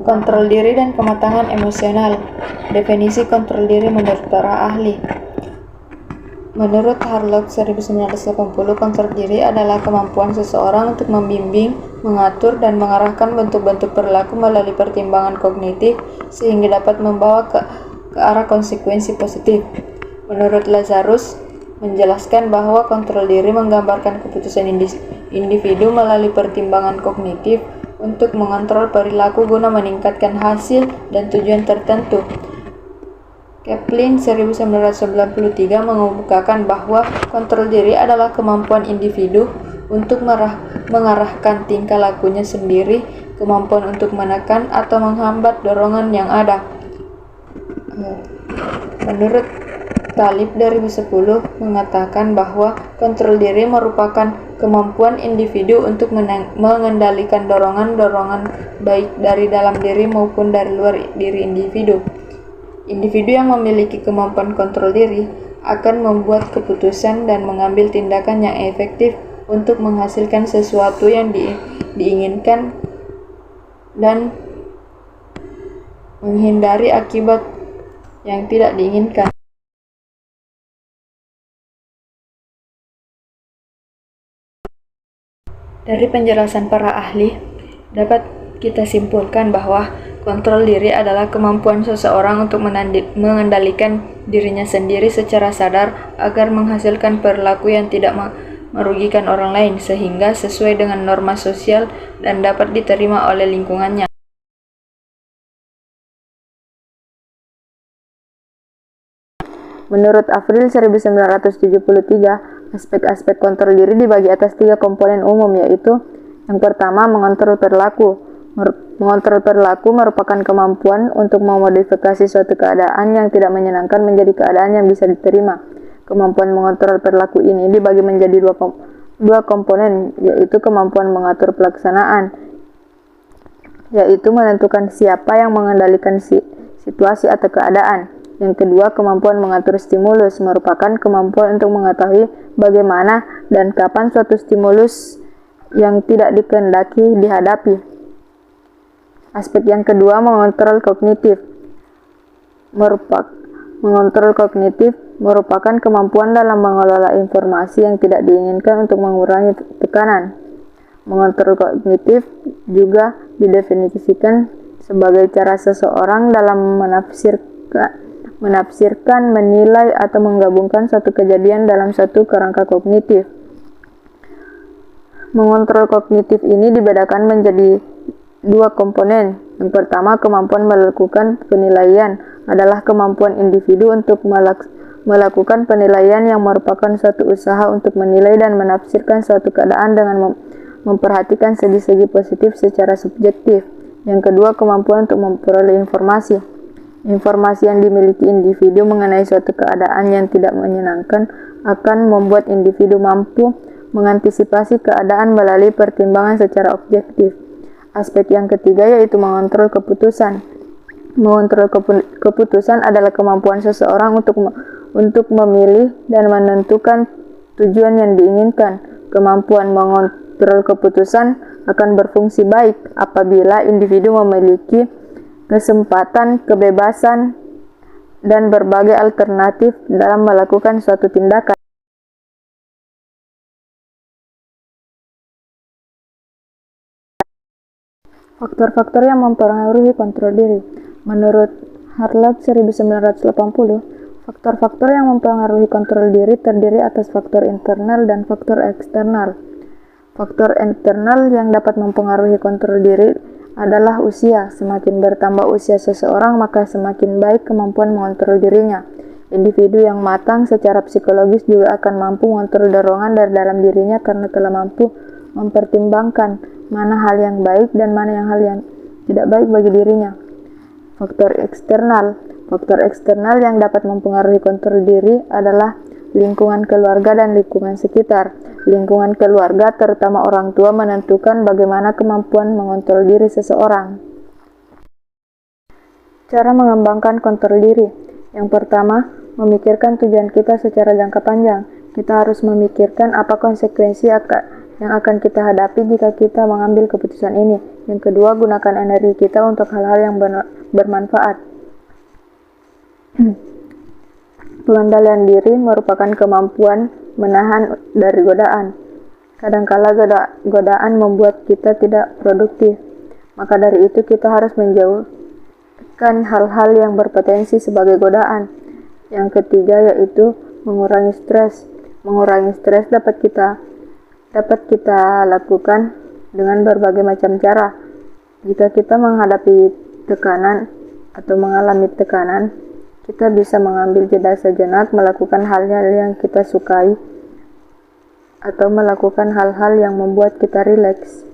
Kontrol diri dan kematangan emosional. Definisi kontrol diri menurut para ahli. Menurut Harlock 1980, kontrol diri adalah kemampuan seseorang untuk membimbing, mengatur, dan mengarahkan bentuk-bentuk perilaku melalui pertimbangan kognitif sehingga dapat membawa ke arah konsekuensi positif. Menurut Lazarus, menjelaskan bahwa kontrol diri menggambarkan keputusan individu melalui pertimbangan kognitif untuk mengontrol perilaku guna meningkatkan hasil dan tujuan tertentu. Kaplan 1993 mengemukakan bahwa kontrol diri adalah kemampuan individu untuk mengarahkan tingkah lakunya sendiri, kemampuan untuk menekan atau menghambat dorongan yang ada. Menurut Talib 2010 mengatakan bahwa kontrol diri merupakan kemampuan individu untuk mengendalikan dorongan-dorongan baik dari dalam diri maupun dari luar diri individu. Individu yang memiliki kemampuan kontrol diri akan membuat keputusan dan mengambil tindakan yang efektif untuk menghasilkan sesuatu yang diinginkan dan menghindari akibat yang tidak diinginkan. Dari penjelasan para ahli, dapat kita simpulkan bahwa kontrol diri adalah kemampuan seseorang untuk mengendalikan dirinya sendiri secara sadar agar menghasilkan perilaku yang tidak merugikan orang lain sehingga sesuai dengan norma sosial dan dapat diterima oleh lingkungannya. Menurut Avril 1973, aspek-aspek kontrol diri dibagi atas 3 komponen umum, yaitu yang pertama, mengontrol perilaku. Mengontrol perilaku merupakan kemampuan untuk memodifikasi suatu keadaan yang tidak menyenangkan menjadi keadaan yang bisa diterima. Kemampuan mengontrol perilaku ini dibagi menjadi dua komponen, yaitu kemampuan mengatur pelaksanaan, yaitu menentukan siapa yang mengendalikan situasi atau keadaan. Yang kedua, kemampuan mengatur stimulus merupakan kemampuan untuk mengetahui bagaimana dan kapan suatu stimulus yang tidak dikehendaki dihadapi. Aspek yang kedua, mengontrol kognitif. Mengontrol kognitif merupakan kemampuan dalam mengelola informasi yang tidak diinginkan untuk mengurangi tekanan. Mengontrol kognitif juga didefinisikan sebagai cara seseorang dalam menafsirkan, menilai, atau menggabungkan suatu kejadian dalam satu kerangka kognitif. Mengontrol kognitif ini dibedakan menjadi 2 komponen. Yang pertama, kemampuan melakukan penilaian adalah kemampuan individu untuk melakukan penilaian yang merupakan suatu usaha untuk menilai dan menafsirkan suatu keadaan dengan memperhatikan segi-segi positif secara subjektif. Yang kedua, kemampuan untuk memperoleh informasi. Informasi yang dimiliki individu mengenai suatu keadaan yang tidak menyenangkan akan membuat individu mampu mengantisipasi keadaan melalui pertimbangan secara objektif. Aspek yang ketiga yaitu mengontrol keputusan. Mengontrol keputusan adalah kemampuan seseorang untuk memilih dan menentukan tujuan yang diinginkan. Kemampuan mengontrol keputusan akan berfungsi baik apabila individu memiliki kesempatan, kebebasan, dan berbagai alternatif dalam melakukan suatu tindakan. Faktor-faktor yang mempengaruhi kontrol diri. Menurut Harlock 1980, faktor-faktor yang mempengaruhi kontrol diri terdiri atas faktor internal dan faktor eksternal. Faktor internal yang dapat mempengaruhi kontrol diri adalah usia. Semakin bertambah usia seseorang, maka semakin baik kemampuan mengontrol dirinya. Individu yang matang secara psikologis juga akan mampu mengontrol dorongan dari dalam dirinya karena telah mampu mempertimbangkan mana hal yang baik dan mana hal yang tidak baik bagi dirinya. Faktor eksternal. Faktor eksternal yang dapat mempengaruhi kontrol diri adalah lingkungan keluarga dan lingkungan sekitar. Lingkungan keluarga, terutama orang tua, menentukan bagaimana kemampuan mengontrol diri seseorang. Cara mengembangkan kontrol diri. Yang pertama, memikirkan tujuan kita secara jangka panjang. Kita harus memikirkan apa konsekuensi yang akan kita hadapi jika kita mengambil keputusan ini. Yang kedua, gunakan energi kita untuk hal-hal yang bermanfaat. Pengendalian diri merupakan kemampuan menahan dari godaan. Kadangkala godaan membuat kita tidak produktif. Maka dari itu kita harus menjauhkan hal-hal yang berpotensi sebagai godaan. Yang ketiga yaitu mengurangi stres. Mengurangi stres dapat kita lakukan dengan berbagai macam cara. Jika kita menghadapi tekanan atau mengalami tekanan, kita bisa mengambil jeda sejenak, melakukan hal-hal yang kita sukai, atau melakukan hal-hal yang membuat kita rileks.